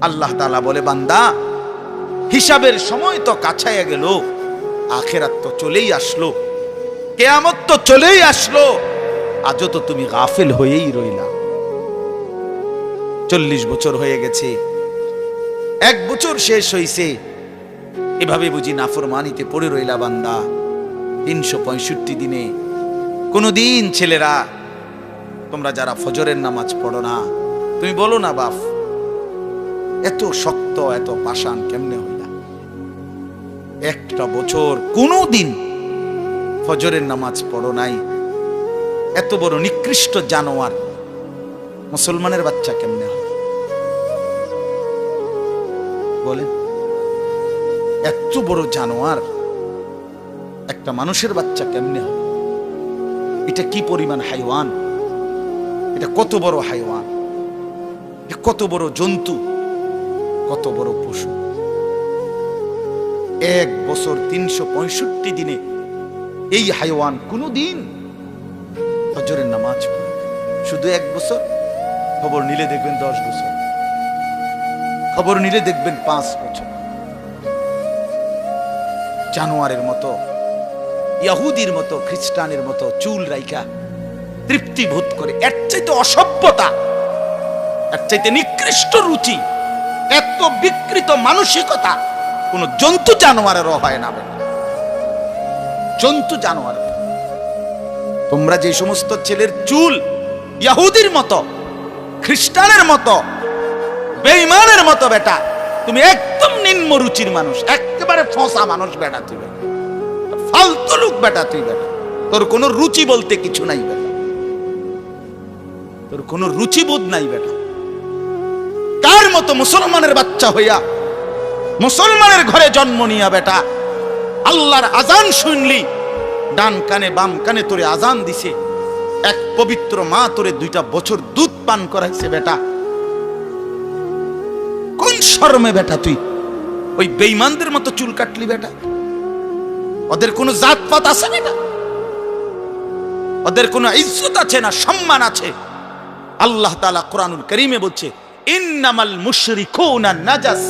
আল্লাহ তাআলা বলে, বান্দা হিসাবের সময় তো কাছাইয়া গেল, আখিরাত তো চলেই আসলো, কিয়ামত তো চলেই আসলো, আজও তো তুমি গাফিল হয়েই রইলা। 40 বছর হয়ে গেছে, 1 বছর শেষ হইছে, এভাবে বুঝি নাফরমানিতে পড়ে রইলা বান্দা। 365 দিনে কোনদিন ছেলেরা তোমরা যারা ফজরের নামাজ পড়ো না, তুমি বলো না বাপ এত শক্ত এত পাষাণ কেমনে হইলা? একটা বছর কোনদিন ফজরের নামাজ পড়ো নাই, এত বড় নিকৃষ্ট জানোয়ার মুসলমানের বাচ্চা কেমনে হয় বলেন? এত বড় জানোয়ার একটা মানুষের বাচ্চা কেমনে হয়? এটা কি পরিমাণ হাইওয়ান, এটা কত বড় হাইওয়ান, কত বড় জন্তু, কত বড় পশু। 1 বছর 365 দিনে এই হাইওয়ান কোনদিন ফজরের নামাজ পড়ে? শুধু 1 বছর, খবর নিলে দেখবেন 10 বছর, খবর নিলে দেখবেন 5 বছর। জানোয়ারের মতো, ইহুদির মতো, খ্রিস্টানের মতো চুল রাইখা তৃপ্তি বোধ করে, এর চাইতে অসভ্যতা, এর চাইতে নিকৃষ্ট রুচি, এত বিকৃত মানসিকতা কোন জন্তু জানোয়ারেরও হয় না। জন্তু জানোয়ার, তোমরা যে সমস্ত ছেলের চুল ইহুদির মতো, খ্রিস্টানের মতো, বেঈমানের মতো, বেটা তুমি একদম নিম্ন রুচির মানুষ, একেবারে ফসা মানুষ বেটা, তুই ফালতু লোক বেটা, তুই বেটা, তোর কোনো রুচি বলতে কিছু নাই বেটা, তোর কোনো রুচিবোধ নাই বেটা। কার মতো মুসলমানের বাচ্চা হইয়া মুসলমানের ঘরে জন্ম নিয়া বেটা আল্লাহর আজান শুনলি, ডান কানে বাম কানে তোরে আজান দিছে, এক পবিত্র মা তোরে 2টা বছর দুধ পান করাইছে বেটা, কোন শরমে বেটা তুই ওই বেঈমানদের মতো চুল কাটলি বেটা? ওদের কোনো জাতপাত আছে বেটা? ওদের কোনো ইজ্জত আছে না সম্মান আছে? আল্লাহ তাআলা কোরআনুল কারীমে বলছে, ইন্নামাল মুশরিকুনা নাজাস।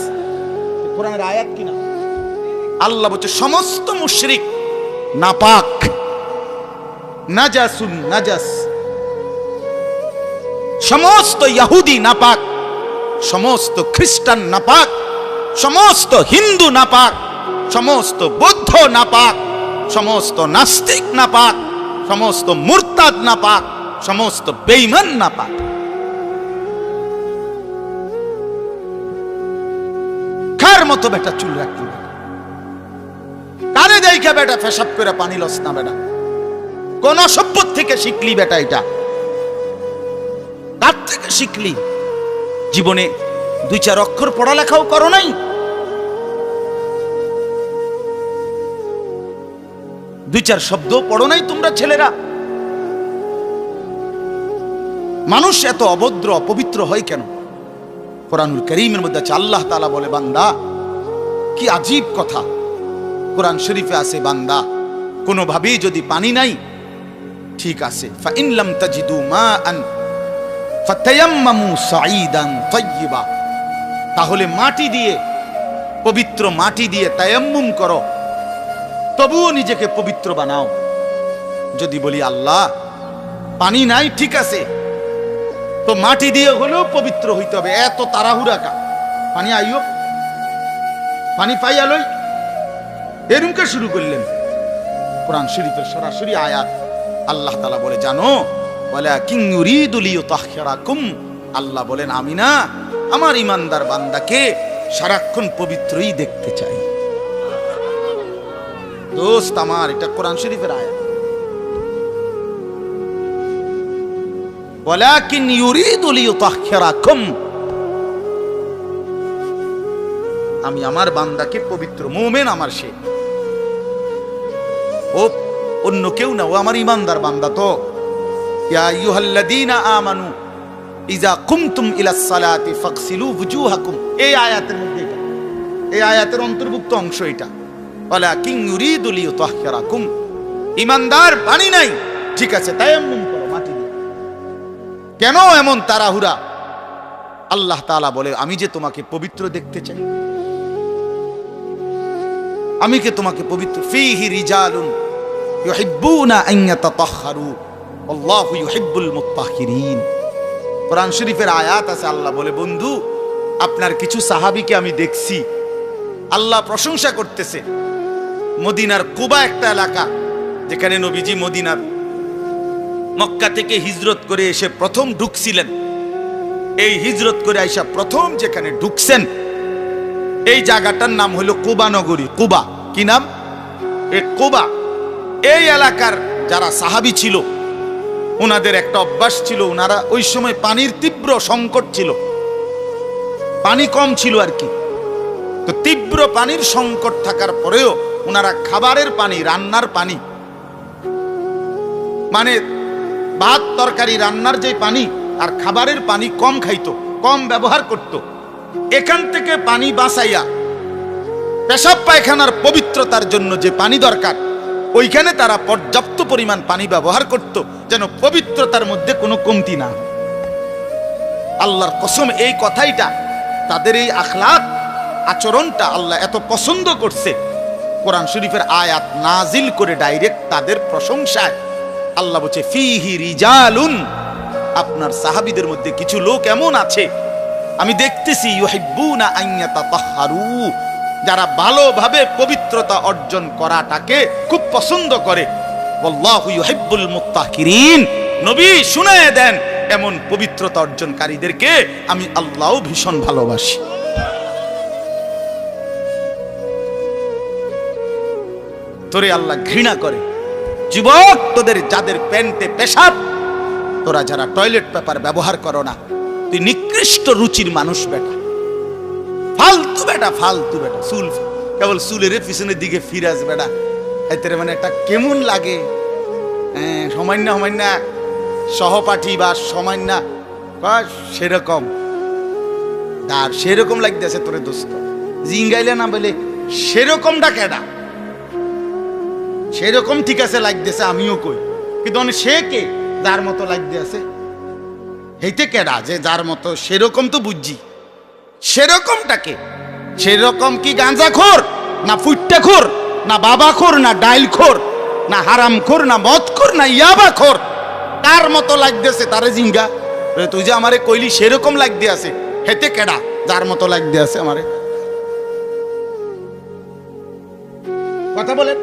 কোরআনের আয়াত কিনা? আল্লাহ বলছে সমস্ত মুশরিক নাপাক, নাজাসুন নাজাস। সমস্ত ইহুদি নাপাক, সমস্ত খ্রিস্টান নাপাক, সমস্ত হিন্দু নাপাক, সমস্ত বৌদ্ধ নাপাক, সমস্ত নাস্তিক নাপাক, সমস্ত মুরতাদ নাপাক, সমস্ত বেঈমান নাপাক। কার মতো বেটা চুল রাখলি? কারে দেইখা বেটা পেশাব করে পানি লস না বেটা? কোন সভ্য থেকে শিখলি বেটা? এটা কার থেকে শিখলি? জীবনে 2-4 অক্ষর পড়ালেখাও করো নাই? দুই চার শব্দ পড়ো নাই তোমরা ছেলেরা? মানুষ এত অভদ্র অপবিত্র হয় কেন? কোরআনুল কারীমের মধ্যে আছে, আল্লাহ তাআলা বলে, বান্দা কি আজীব কথা কোরআন শরীফে আছে, বান্দা কোনোভাবেই যদি পানি নাই, ঠিক আছে, ফাইন লাম তাজিদু মাআন ফাতায়াম্মামু সাঈদান তাইয়্যিবা, তাহলে মাটি দিয়ে, পবিত্র মাটি দিয়ে তায়াম্মুম করো, তবুও নিজেকে পবিত্র বানাও। যদি বলি আল্লাহ পানি নাই, ঠিক আছে, তো মাটি দিয়ে হলেও পবিত্র হইতে হবে, এত তাড়াহুড়া কা? পানি আইও, পানি পাইয়া লই, এরকম শুরু করলেন? কোরআন শরীফের সরাসরি আয়াত। আল্লাহ তাআলা বলে, জানো, ওয়ালাকিন ইউরিদু লিইউতাহহিরাকুম, আল্লাহ বলেন আমি না আমার ইমানদার বান্দাকে সারাক্ষণ পবিত্রই দেখতে চাই। দোস্ত আমার, এটা কোরআন শরীফের আয়াত। ওয়ালাকিন ইউরিদু লিইউতাহহিরাকুম, আমি আমার বান্দাকে পবিত্র, মুমিন আমার সে, ও অন্য কেউ না, ও আমার ইমানদার বান্দা। তো ইয়া আইয়ুহাল্লাযীনা আমানু ইযা কুমতুম ইলাস সালাতি ফাগসিলু ওয়ুজুহাকুম, এই আয়াতের মধ্যে, এটা এই আয়াতের অন্তর্ভুক্ত অংশ এটা। ওয়ালাকিন ইউরিদু লিইউতাহহিরাকুম, ইমানদার পানি নাই, ঠিক আছে, তায়াম্মুম করো মাটি দিয়ে। কেন এমন তাড়াহুড়া? আল্লাহ তাআলা বলে, আমি যে তোমাকে পবিত্র দেখতে চাই, আমি কে তোমাকে পবিত্র। ফীহি রিজালুন ইউহিব্বুনা আন ইয়াতাতাহহারু আল্লাহু ইউহিব্বুল মুত্তাহহিরিন। কোরআন শরীফের আয়াত আছে, আল্লাহ বলে, বন্ধু আপনার কিছু সাহাবীকে আমি দেখছি, আল্লাহ প্রশংসা করতেছে। মদিনার কুবা একটা এলাকা, যেখানে নবীজি মদিনার মক্কা থেকে হিজরত করে এসে প্রথম ঢুকছিলেন। এই হিজরত করে আইসা প্রথম যেখানে ঢুকছেন, এই জায়গাটার নাম হলো কুবা নগরী। কুবা কি নাম? এই কুবা। এই এলাকার যারা সাহাবী ছিল, ওনাদের একটা অভ্যাস ছিল, ওনারা ওই সময় পানির তীব্র সংকট ছিল, পানি কম ছিল আর কি। তো তীব্র পানির সংকট থাকার পরেও ওনারা খাবারের পানি, রান্নার পানি, মানে ভাত তরকারি রান্নার যে পানি আর খাবারের পানি কম খাইতো, কম ব্যবহার করত। এখান থেকে পানি বাঁচাইয়া পেশাব পায়খানার পবিত্রতার জন্য যে পানি দরকার, ওইখানে তারা পর্যাপ্ত পরিমাণ পানি ব্যবহার করত, যেন পবিত্রতার মধ্যে কোনো কমতি না। আল্লাহর কসম, এই কথাইটা, তাদের এই আখলাক আচরণটা আল্লাহ এত পছন্দ করছে, কোরআন শরীফের আয়াত নাজিল করে ডাইরেক্ট তাদের প্রশংসায়। আল্লাহ বলছে, ফীহি রিজালুন, আপনার সাহাবীদের মধ্যে কিছু লোক এমন আছে আমি দেখতেছি, ইউহিব্বুনা আন ইয়াতাতাহহারু, যারা ভালোভাবে পবিত্রতা অর্জন করাটাকে খুব পছন্দ করে। আল্লাহু ইউহিব্বুল মুত্তাহহিরিন, নবী শুনায়ে দেন, এমন পবিত্রতা অর্জনকারীদেরকে আমি আল্লাহও ভীষণ ভালোবাসি। তোরে আল্লাহ ঘৃণা করে। যুবক, তোদের যাদের প্যান্টে পেশাব, তোরা যারা টয়লেট পেপার ব্যবহার করো না, তুই নিকৃষ্ট রুচির মানুষ বেটা, ফালতু বেটা, ফালতু বেটা। চুল কেবল চুলের পিছনের দিকে ফিরাস বেটা, এতে মানে একটা কেমন লাগে। সামান্য সামান্য সহপাঠী বা সামান্য সেরকম আর সেরকম লাগতেছে তোরে দোস্ত, জিঙ্গাইলে না বলে সেরকমটা কেডা? সেরকম ঠিক আছে লাগতেছে, আমিও কই, কিন্তু সে কে যার মতো লাগতে আছে? হেইতে কেডা যে যার মতো? সেরকম তো বুঝছি, সেরকমটাকে। সেরকম কি গাঁজাখোর, না ফুট্টাখোর, না বাবাখোর, না ডাইলখোর, না হারামখোর, না মদখোর, না ইয়াবাখোর? তার মতো লাগতেছে তারে জিঙ্গা। তুই যে আমারে কইলি সেরকম লাগতে আছে, হেতে কেডা যার মতো লাগতে আছে আমারে? কথা বলেন।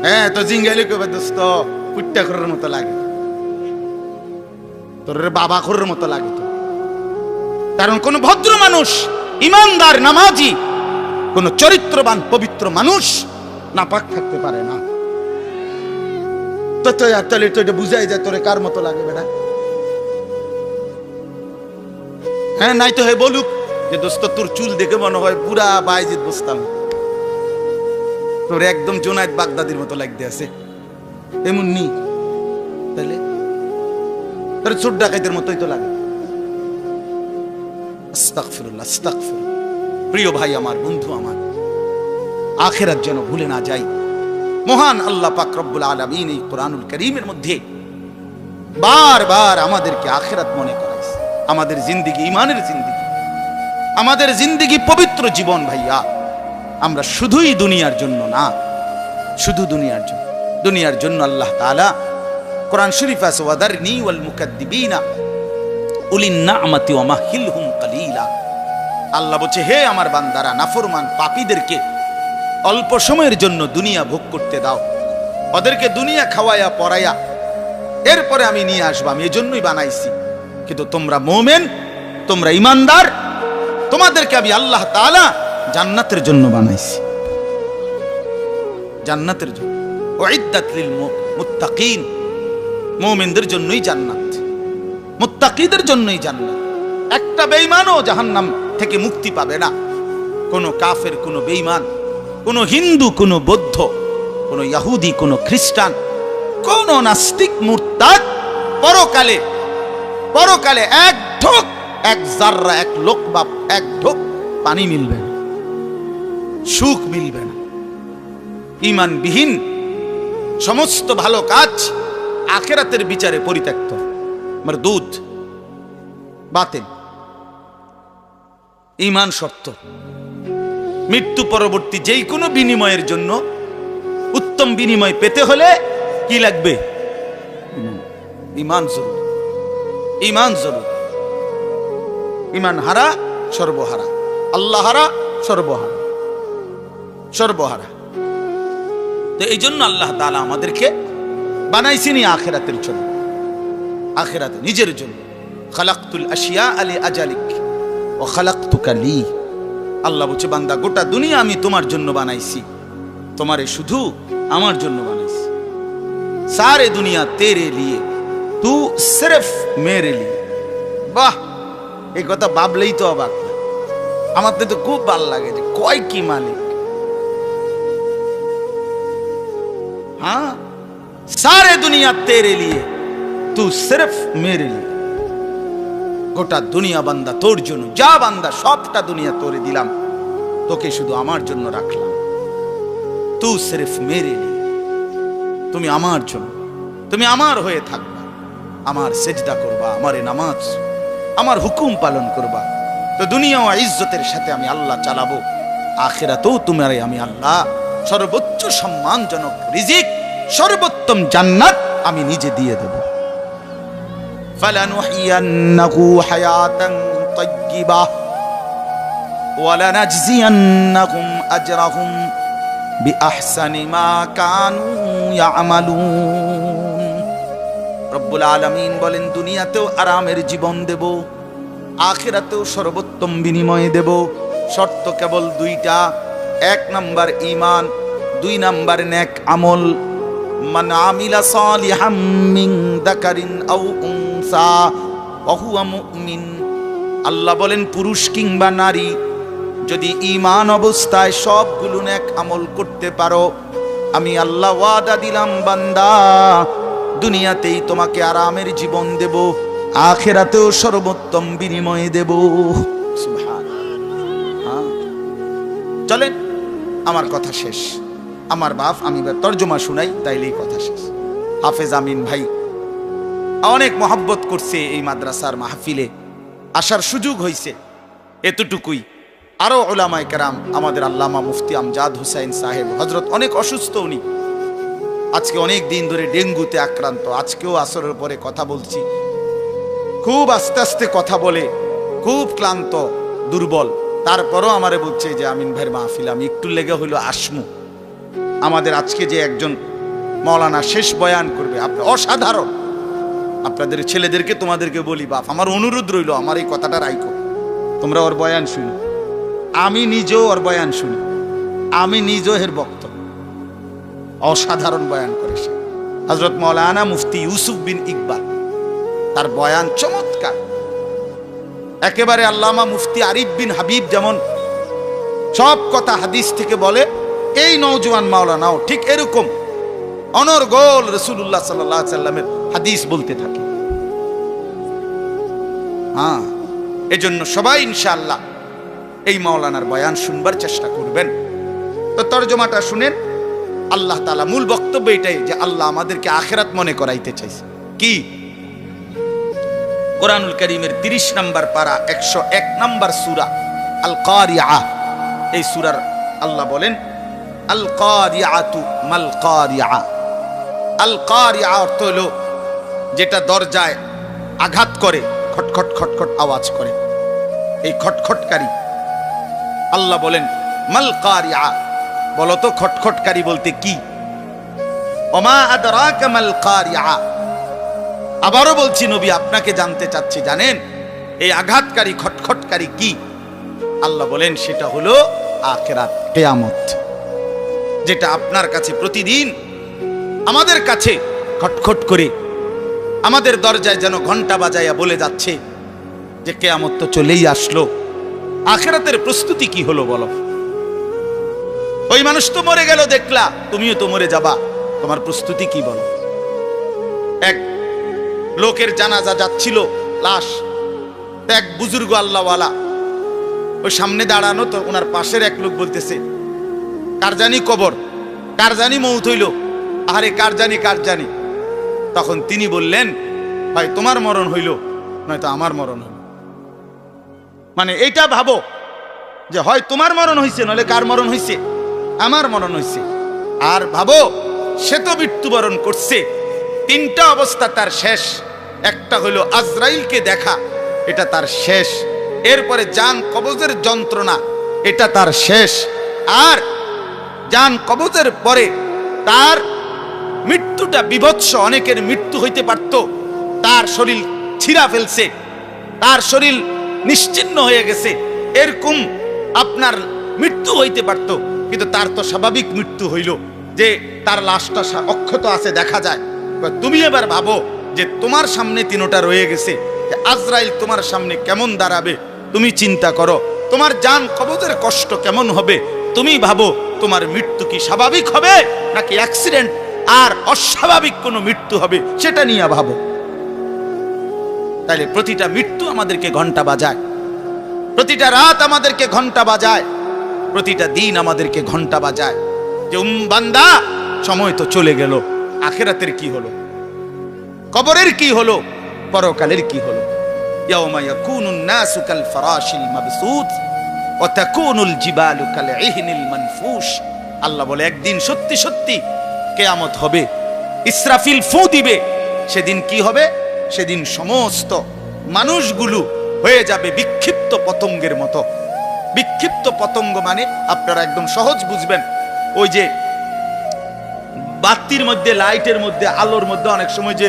হ্যাঁ, তো জিঙ্গাইলে কইবে, দোস্ত ফুট্টাখোরের মতো লাগে, তোর বাবাখোরের মতো লাগে। তো কারণ কোন ভদ্র মানুষ, ইমানদার, নামাজি, কোন চরিত্রবান পবিত্র মানুষ নাপাক থাকতে পারে না। তো তাহলে তো এটা বুঝাই যায় তোরে কার মতো লাগে বেটা। হ্যাঁ, নাই তো হে বলুক যে দোস্ত তোর চুল দেখে মনে হয় পুরা বাইজিদ বুঝতাম, তোর একদম জোনায়েদ বাগদাদির মতো লাগতে আছে, এমন নি? তাহলে তোর চোর ডাকাইতের মতোই তো লাগে। আস্তাগফিরুল্লাহ, আস্তাগফিরুল্লাহ। প্রিয় ভাই আমার, বন্ধু আমার, আখিরাত যেন ভুলে না যাই। মহান আল্লাহ পাক রব্বুল আলামিন এই কোরআনুল কারীমের মধ্যে বারবার আমাদেরকে আখিরাত মনে করাইছে। আমাদের জিন্দেগি ঈমানের জিন্দেগি, আমাদের জিন্দেগি পবিত্র জীবন ভাইয়া। আমরা শুধুই দুনিয়ার জন্য না, শুধু দুনিয়ার জন্য, দুনিয়ার জন্য আল্লাহ তাআলা কোরআন শরীফে আছে, ওয়াদারনি ওয়াল মুকাদ্দিবিনা উলিন নি'মাতি ওয়া মাহিলহুম কালিলা। আল্লাহ বলছে, হে আমার বান্দারা, নাফরমান পাপীদেরকে অল্প সময়ের জন্য দুনিয়া ভোগ করতে দাও, ওদেরকে দুনিয়া খাওয়ায়া পরায়া এরপরে আমি নিয়ে আসবো, আমি এজন্যই বানাইছি। কিন্তু তোমরা মুমিন, তোমরা ইমানদার, তোমাদেরকে আমি আল্লাহ তাআলা জান্নাতের জন্য বানাইছি, জান্নাতের জন্য। উইদ্দাত লিল মুত্তাকিন, মুমিনদের জন্যই জান্নাত, মুত্তাকিদের জন্যই জান্নাত। একটা বেঈমানও জাহান্নাম থেকে মুক্তি পাবে না। কোন কাফের, কোন বেঈমান, কোন হিন্দু, কোন বৌদ্ধ, কোন ইহুদি, কোন খ্রিস্টান, কোন নাস্তিক, মুরতাদ পরকালে, পরকালে এক ঢোক, এক জাররা, এক লোকমা, এক ঢোক পানি মিলবে না, সুখ মিলবে না। ঈমানবিহীন সমস্ত ভালো কাজ আখিরাতের বিচারে পরিত্যক্ত, মারদুদ, বাতিল। ঈমান শর্ত। মৃত্যু পরবর্তী যেই কোনো বিনিময়ের জন্য উত্তম বিনিময় পেতে হলে কি লাগবে? ঈমান জরুরি। ঈমান জরুরি। ঈমান হারা সর্বহারা, আল্লাহ হারা সর্বহারা, সর্বহারা। তো এই জন্য আল্লাহ তাআলা আমাদেরকে বানাইছেনই আখিরাতের জন্য, আখিরাতে নিজের জন্য। খালাকতুল আশিয়া আলি আজালিক ও খালাকতুকা লি। আল্লাহ বলছে, বান্দা গোটা দুনিয়া আমি তোমার জন্য বানাইছি, তোমারে শুধু আমার জন্য বানাইছি। সারে দুনিয়া তেরে লিয়ে, তু সিরফ মেরে লিয়ে। বাহ, এই কথা ভাবলেই তো অবাক। আমার তো খুব ভালো লাগে যে কয় কি মালিক। हाँ, सारे दुनिया तेरे लिए, तू सिर्फ मेरे लिए। গোটা দুনিয়া বান্দা তোর জন্য, যা বান্দা সবটা দুনিয়া তোরে দিলাম, তোকে শুধু আমার জন্য রাখলাম। তু সিরফ মেরে লিয়ে, তুমি আমার জন্য, তুমি আমার হয়ে থাকবা, আমার সেজদা করবা, আমার নামাজ, আমার হুকুম পালন করবা। তো দুনিয়া ও ইজ্জতের সাথে আমি আল্লাহ চালাবো, আখিরাতেও তোমারে আমি আল্লাহ সর্বোচ্চ সম্মানজনক রিজিক, সর্বোত্তম জান্নাত আমি নিজে দিয়ে দেব। ফালানুহিয়ান্নাহু হায়াতান তাইয়্যিবাহ ওয়া লানাজজিয়ান্নাহুম আজরাহুম বিআহসানি মা কানু ইয়ামালুন। রব্বুল আলামিন বলেন, দুনিয়াতেও আরামের জীবন দেব, আখিরাতেও সর্বোত্তম বিনিময় দেব। শর্ত কেবল দুইটা, এক নাম্বার ঈমান, দুই নাম্বার নেক আমল। মান আমিলা সালিহাম মিন যাকারিন আও উনসা ওয়া হুয়া মুমিন। আল্লাহ বলেন, পুরুষ কিংবা নারী যদি ঈমান অবস্থায় সবগুলো নেক আমল করতে পারো, আমি আল্লাহ ওয়াদা দিলাম বান্দা, দুনিয়াতেই তোমাকে আরামের জীবন দেব, আখিরাতেও সর্বোত্তম বিনিময় দেব। সুবহানাল্লাহ। চলেন, আমার কথা শেষ। আমার বাপ, আমি তর্জমা শুনাই, তাইলেই কথা শেষ। হাফেজ আমিন ভাই অনেক মহব্বত করছে, এই মাদ্রাসার মাহফিলে আসার সুযোগ হয়েছে, এতটুকুই। আরো উলামায়ে কেরাম, আমাদের আল্লামা মুফতি আমজাদ হুসাইন সাহেব হযরত অনেক অসুস্থ, উনি আজকে অনেক দিন ধরে ডেঙ্গুতে আক্রান্ত। আজকেও আসরের পরে কথা বলছি, খুব আস্তে আস্তে কথা বলে, খুব ক্লান্ত, দুর্বল। তারপরও আমারে বলছে যে আমিন ভাইয়ের মাহফিল আমি একটু লেগে হইলো আসমু। আমাদের আজকে যে একজন মাওলানা শেষ বয়ান করবে, আপনি অসাধারণ। আপনাদের ছেলেদেরকে তোমাদেরকে বলি, বাপ আমার অনুরোধ রইল, আমার এই কথাটা রাইখো, তোমরা ওর বয়ান শুনি। আমি নিজেও ওর বয়ান শুনি, আমি নিজেও এর বক্ত। অসাধারণ বয়ান করে সে, হযরত মাওলানা মুফতি ইউসুফ বিন ইকবাল, তার বয়ান চমৎকার। একেবারে আল্লামা মুফতি আরিফ বিন হাবিব যেমন সব কথা হাদিস থেকে বলে, এই নওজোয়ান মাওলানাও ঠিক এরকম অনর্গল রাসূলুল্লাহ সাল্লাল্লাহু আলাইহি সাল্লামের হাদিস বলতে থাকে। হ্যাঁ, এজন্য সবাই ইনশাআল্লাহ এই মাওলানার বয়ান শুনবার চেষ্টা করবেন। তো তরজমাটা শুনেন। আল্লাহ তাআলা মূল বক্তব্য এটাই যে আল্লাহ আমাদেরকে আখিরাত মনে করাইতে চাইছে। কি? কোরআনুল কারীমের 30 নম্বর পারা 101 নম্বর সূরা আল কারিআ, এই সূরার আল্লাহ বলেন, আল কারিআতু মাল কারিআ। আল কারিআ অর্থ হলো যেটা দরজায় আঘাত করে, খটখট খটখট আওয়াজ করে, এই খটখটকারী। আল্লাহ বলেন মাল কারিআ, বলো তো খটখটকারী বলতে কি? ওমা আদরাকা মাল কারিআ। আবারও বলছি, নবী আপনাকে জানতে চাচ্ছি, জানেন এই আঘাতকারী খটখটকারী কি? আল্লাহ বলেন সেটা হলো আখিরাত, কিয়ামত, যেটা আপনার কাছে প্রতিদিন আমাদের কাছে খটখট করে আমাদের দরজায় যেন ঘন্টা বাজাইয়া বলে যাচ্ছে যে কিয়ামত তো চলেই আসলো। আখিরাতের প্রস্তুতি কি হলো বলো? ওই মানুষ তো মরে গেল দেখলা, তুমিও তো মরে যাবা, তোমার প্রস্তুতি কি বলো? এক লোকের জানাজা যাচ্ছিল, লাশ, এক বুজুর্গ আল্লাহওয়ালা ওই সামনে দাঁড়ানো, তো ওনার পাশের এক লোক বলতেছে, কার জানি কবর, কার জানি মৌত হইল, আরে কার জানি কার জানি। তখন তিনি বললেন, ভাই তোমার মরণ হইল নয়তো আমার মরণ হইল। মানে এইটা ভাবো যে হয় তোমার মরণ হয়েছে, নইলে কার মরণ হয়েছে? আমার মরণ হয়েছে। আর ভাবো, সে তো মৃত্যুবরণ করছে, তিনটা অবস্থা তার শেষ। একটা হলো আজরাইলকে দেখা, এটা তার শেষ। এরপরে জান কবজের যন্ত্রণা, এটা তার শেষ। আর জান কবজের পরে তার মৃত্যুটা বিভৎস। অনেকের মৃত্যু হইতে পারত, তার শরীর ছিঁড়া ফেলছে, তার শরীর নিশ্চিহ্ন হয়ে গেছে, এরকম আপনার মৃত্যু হইতে পারত। কিন্তু তার তো স্বাভাবিক মৃত্যু হইল যে তার লাশটা অক্ষত আছে, দেখা যায়। তুমি এবার ভাবো যে তোমার সামনে তিনটা রয়ে গেছে, যে আজরাইল তোমার সামনে কেমন দাঁড়াবে, তুমি চিন্তা করো। তোমার জান কবজের কষ্ট কেমন হবে, তুমি ভাবো। তোমার মৃত্যু কি স্বাভাবিক হবে নাকি অ্যাক্সিডেন্ট আর অস্বাভাবিক কোনো মৃত্যু হবে, সেটা নিয়ে ভাবো। তাইলে প্রতিটা মৃত্যু আমাদেরকে ঘন্টা বাজায়, প্রতিটা রাত আমাদেরকে ঘন্টা বাজায়, প্রতিটা দিন আমাদেরকে ঘন্টা বাজায় যে বান্দা, সময় তো চলে গেল। আখিরাতের কি হলো, কবরের কি হলো, পরকালের কি হলো? ইয়াউমা ইয়াকুনুন নাসু কাল ফারাশিল মাবসুত ওয়া তাকুনুল জিবালু কাল ইহনিল মানফুশ। আল্লাহ বলে, একদিন সত্যি সত্যি কিয়ামত হবে, ইসরাফিল ফু দিবে। সেদিন কি হবে? সেদিন সমস্ত মানুষগুলো হয়ে যাবে বিক্ষিপ্ত পতঙ্গের মতো। বিক্ষিপ্ত পতঙ্গ মানে আপনারা একদম সহজ বুঝবেন, ওই যে বাতির মধ্যে, লাইটের মধ্যে, আলোর মধ্যে অনেক সময় যে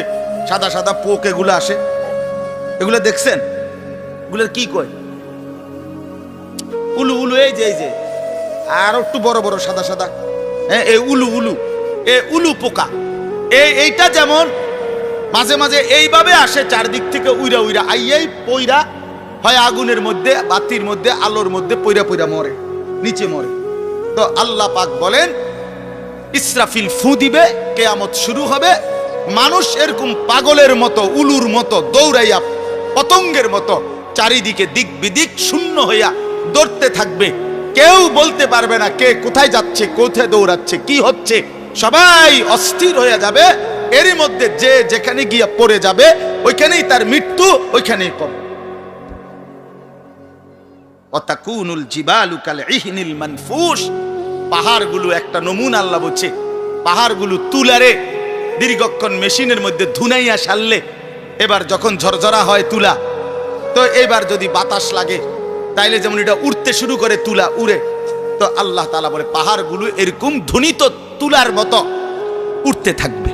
সাদা সাদা পোক এগুলো আসে, এগুলো দেখছেন? এগুলোর কি কয়? উলু। উলু, এই যে আর একটু বড় বড় সাদা সাদা, হ্যাঁ, এই উলু। এই উলু পোকা, এইটা যেমন মাঝে মাঝে এইভাবে আসে চারদিক থেকে উইরা উইরা আইয়াই পইরা হয় আগুনের মধ্যে, বাতির মধ্যে, আলোর মধ্যে পইরা পইরা মরে, নিচে মরে। তো আল্লাহ পাক বলেন, ইসরাফিল ফু দিবে, কিয়ামত শুরু হবে। মানুষ এরকম পাগলের মতো, উলুর মতো দৌড়াইয়া, পতঙ্গের মতো চারিদিকে দিক বিদিক শূন্য হইয়া দৌড়তে থাকবে। কেউ বলতে পারবে না কে কোথায় যাচ্ছে, কোথায় দৌড়াচ্ছে, কি হচ্ছে। সবাই অস্থির হয়ে যাবে। এরই মধ্যে যে যেখানে গিয়া পড়ে যাবে, ওইখানেই তার মৃত্যু, ওইখানেই কবর। ওয়াতাকুনুল জিবালু কাল ইহনিল মানফুশ। পাহাড়গুলো একটা নমুনা আল্লাহ বলছে, পাহাড়গুলো তুলারে দীর্ঘক্ষণ মেশিনের মধ্যে ধুনাইয়া সারলে, এবার যখন ঝরঝরা হয় তুলা, তো এবার যদি বাতাস লাগে তাইলে যেমন এটা উড়তে শুরু করে, তুলা উড়ে। তো আল্লাহ তাআলা বলে, পাহাড়গুলো এরকম ধ্বনিত তুলার মতো উঠতে থাকবে।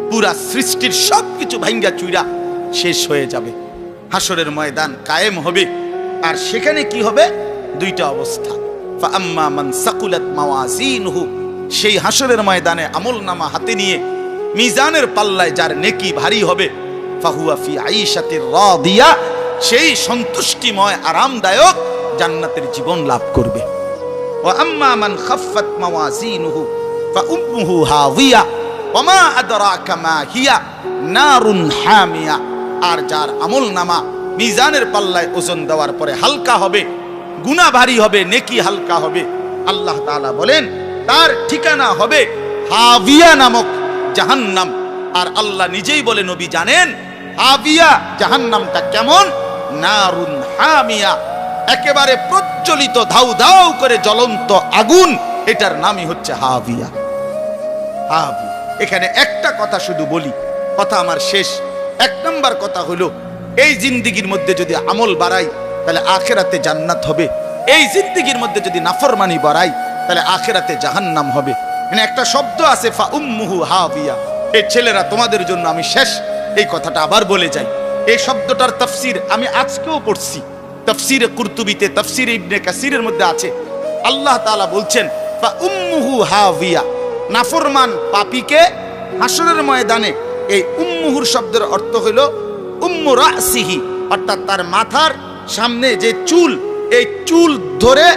পুরা সৃষ্টির সবকিছু ভাঙ্গা চুইরা শেষ হয়ে যাবে। হাসরের ময়দান কায়েম হবে। আর সেখানে কি হবে? দুইটা অবস্থা। ফাআম্মা মান সাকুলাত মাওয়াজিনহু, সেই হাসরের ময়দানে আমলনামা হাতে নিয়ে মিজানের পাল্লায় যার নেকি ভারী হবে, ফাহুয়া ফি আইশাতির রাদিয়া, সেই সন্তুষ্টিময় আরামদায়ক জান্নাতের জীবন লাভ করবে। ওয়া আম্মা মান খাফফাত মাওয়াজিনহু ফাউম্মুহু হাওিয়া ওয়া মা আদরাকা মা হিয়া নারুন হামিয়া। আর যার আমলনামা মিজানের পাল্লায় ওজন দেওয়ার পরে হালকা হবে, গুনাহ ভারী হবে, নেকি হালকা হবে, আল্লাহ তাআলা বলেন তার ঠিকানা হবে হাবিয়া নামক জাহান্নাম। আর আল্লাহ নিজেই বলে, নবী জানেন হাবিয়া জাহান্নামটা কেমন? নারুন হামিয়া, একেবারে প্রজ্বলিত ধাউ ধাউ করে জ্বলন্ত আগুন, এটার নামই হচ্ছে হাবিয়া। হাবিয়া। এখানে একটা কথা শুধু বলি, কথা আমার শেষ। এক নম্বর কথা হলো, এই জিন্দিগির মধ্যে যদি আমল বাড়াই তাহলে আখেরাতে জান্নাত হবে। এই জিন্দিগির মধ্যে যদি নাফরমানি বাড়াই তাহলে আখেরাতে জাহান্নাম হবে। মানে একটা শব্দ আছে, ফাউম্মুহু হাবিয়া। এই ছেলেরা, তোমাদের জন্য আমি শেষ এই কথাটা আবার বলে যাই। এই শব্দটার তাফসীর আমি আজকেও পড়ছি, তাফসীরে কুরতুবিতে, তাফসীরে ইবনে কাসিরের মধ্যে আছে। আল্লাহ তাআলা বলছেন, ফাউম্মুহু হাবিয়া, নাফরমান পাপীকে হাসরের ময়দানে, এই উম্মুহুর শব্দের অর্থ হলো উম্মু রাসিহি, অর্থাৎ তার মাথার সামনে যে চুল, এই চুল ধরে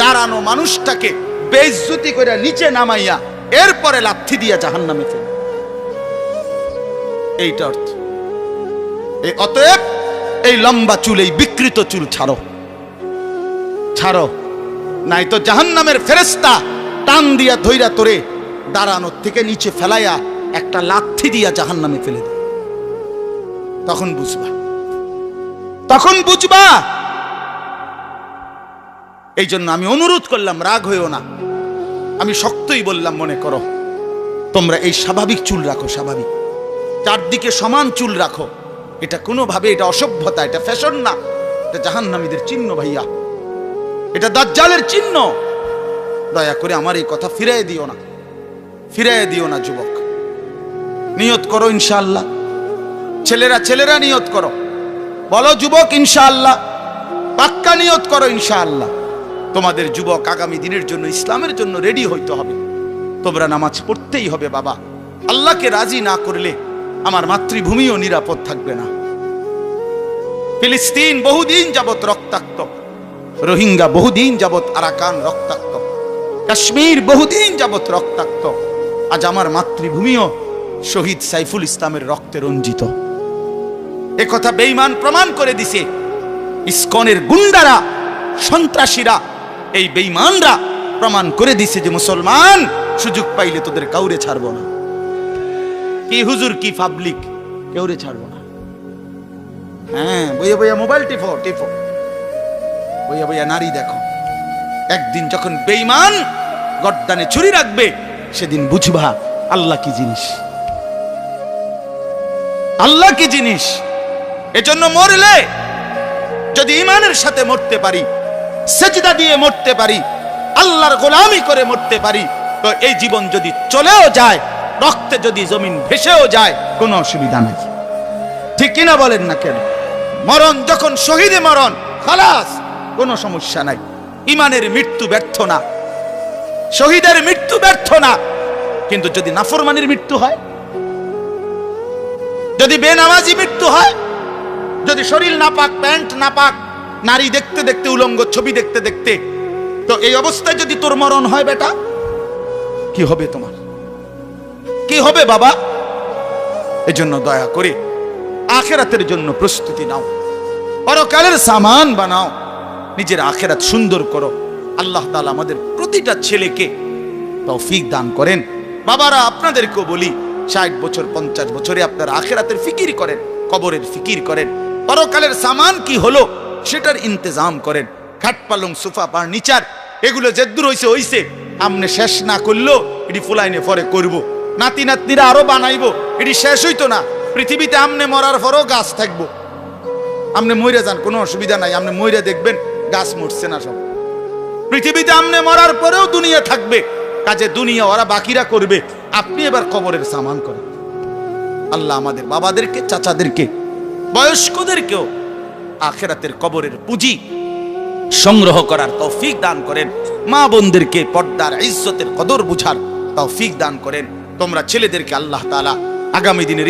দাঁড়ানো মানুষটাকে বেইজ্জতি করে নিচে নামাইয়া এরপরে লাথি দিয়া জাহান্নামে ফেলে। এইটা অর্থ। এই অতএব এই লম্বা চুল, এই বিকৃত চুল ছাড়ো, ছাড়ো, নাই তো জাহান্নামের ফেরেশতা টান দিয়া ধইরা তোরে দাঁড়ানোর থেকে নিচে ফেলাইয়া একটা লাথি দিয়া জাহান্নামে ফেলে দেয়। তখন বুঝবা, তখন বুঝবা এই জন্য আমি অনুরোধ করলাম, রাগ হইও না, আমি শক্তই বললাম, মনে করো তোমরা এই স্বাভাবিক চুল রাখো, স্বাভাবিক চারদিকে সমান চুল রাখো। এটা কোনোভাবে এটা অসভ্যতা, এটা ফ্যাশন না, এটা জাহান্নামীদের চিহ্ন ভাইয়া, এটা দাজ্জালের চিহ্ন। দয়া করে আমার এই কথা ফিরাই দিও না, ফিরাই দিও না যুবক। নিয়ত করো ইনশাআল্লাহ, ছেলেরা নিয়ত করো, বলো যুবক ইনশাআল্লাহ, পাক্কা নিয়ত করো ইনশাআল্লাহ। তোমাদের যুবক আগামী দিনের জন্য, ইসলামের জন্য রেডি হইতে হবে। তোমরা নামাজ পড়তেই হবে বাবা। আল্লাহকে রাজি না করলে আমার মাতৃভূমিও নিরাপদ থাকবে না। ফিলিস্তিন বহুদিন যাবত রক্তাক্ত, রোহিঙ্গা বহুদিন যাবত আরাকান রক্তাক্ত, কাশ্মীর বহুদিন যাবত রক্তাক্ত। আজ আমার মাতৃভূমিও শহীদ সাইফুল ইসলামের রক্তে রঞ্জিত। একথা বেঈমান প্রমাণ করে দিছে। ইসকনের গুন্ডারা, সন্ত্রাসীরা, এই বেঈমানরা প্রমাণ করে দিছে যে মুসলমান সুযোগ পাইলে তোদের কাউরে ছাড়বো না। কি হুজুর, কি পাবলিক, কাউরে ছাড়বো না। হ্যাঁ, বইয়া বইয়া মোবাইল টিপো, বইয়া বইয়া নারী দেখো। একদিন যখন বেঈমান গর্দানে ছুরি রাখবে, সেদিন বুঝবা আল্লাহ কি জিনিস, আল্লাহ কি জিনিস। এজন্য মরলে যদি ঈমানের সাথে মরতে পারি, সেজদা দিয়ে মরতে পারি, আল্লাহর গোলামি করে মরতে পারি, তো এই জীবন যদি চলেও যায়, রক্তে যদি জমিন ভেসেও যায়, কোনো অসুবিধা নাই। ঠিক কিনা বলেন না কেন? মরণ যখন শহীদে মরণ, খালাস, কোনো সমস্যা নাই। ঈমানের মৃত্যু ব্যর্থ না, শহীদের মৃত্যু ব্যর্থ না। কিন্তু যদি নাফরমানির মৃত্যু হয়, যদি বেনামাজি মৃত্যু হয়, যদি শরীর নাপাক, প্যান্ট নাপাক, নারী দেখতে দেখতে, উলঙ্গ ছবি দেখতে দেখতে, তো এই অবস্থায় যদি তোর মরণ হয় বেটা, কি হবে তোমার, কি হবে বাবা? এজন্য দয়া করে আখিরাতের জন্য প্রস্তুতি নাও, পরকালের সামান বানাও, নিজের আখিরাত সুন্দর করো। আল্লাহ তাআলা আমাদের প্রতিটা ছেলেকে তৌফিক দান করেন। বাবারা, আপনাদেরকেও বলি, 60 বছর 50 বছরে আপনারা আখিরাতের ফিকির করেন, কবরের ফিকির করেন, পরকালের সামান কি হলো সেটার ইন্তজাম করেন। খাট পালং সোফা ফার্নিচার এগুলো যেদূর হইছে হইছে, আমনে শেষ না করলো এটি ফুলাইনে পরে করব, নাতি নাতনিরা আরো বানাইবো, এটি শেষ হইতো না। পৃথিবীতে আমনে মরার পরও গাছ থাকবো, আমনে মইরা যান, কোনো অসুবিধা নাই, আমনে মইরা দেখবেন গাছ মরছে না সব। পৃথিবীতে আমনে মরার পরেও দুনিয়া থাকবে, কাজে দুনিয়া ওরা বাকিরা করবে, আপনি এবার কবরের সামান করেন। আল্লাহ আমাদের বাবাদেরকে, চাচাদেরকে, বয়স্কদেরকেও আখিরাতের কবরের পুঁজি সংগ্রহ করার তৌফিক দান করেন। মা বোনদেরকে পর্দার ইজ্জতের কদর বুঝার তৌফিক দান করেন। তোমরা ছেলেদেরকে আল্লাহ তাআলা আগামী দিনের